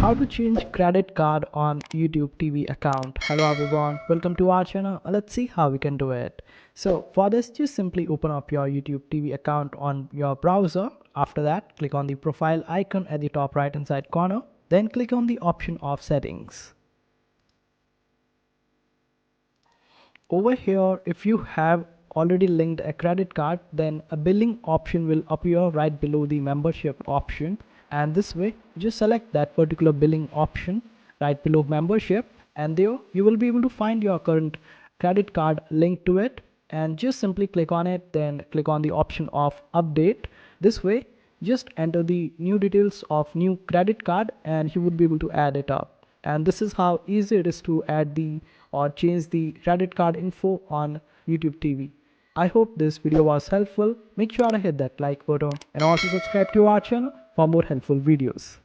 How to change credit card on YouTube TV account. Hello everyone, welcome to our channel. Let's see how we can do it. So for this, just simply open up your YouTube TV account on your browser. After that, click on the profile icon at the top right hand side corner. Then click on the option of settings. Over here, if you have already linked a credit card, then a billing option will appear right below the membership option, and this way just select that particular billing option right below membership, and there you will be able to find your current credit card linked to it, and just simply click on it, then click on the option of update. This way just enter the new details of new credit card and you would be able to add it up. And this is how easy it is to add the or change the credit card info on YouTube TV. I hope this video was helpful. Make sure to hit that like button and also subscribe to our channel for more helpful videos.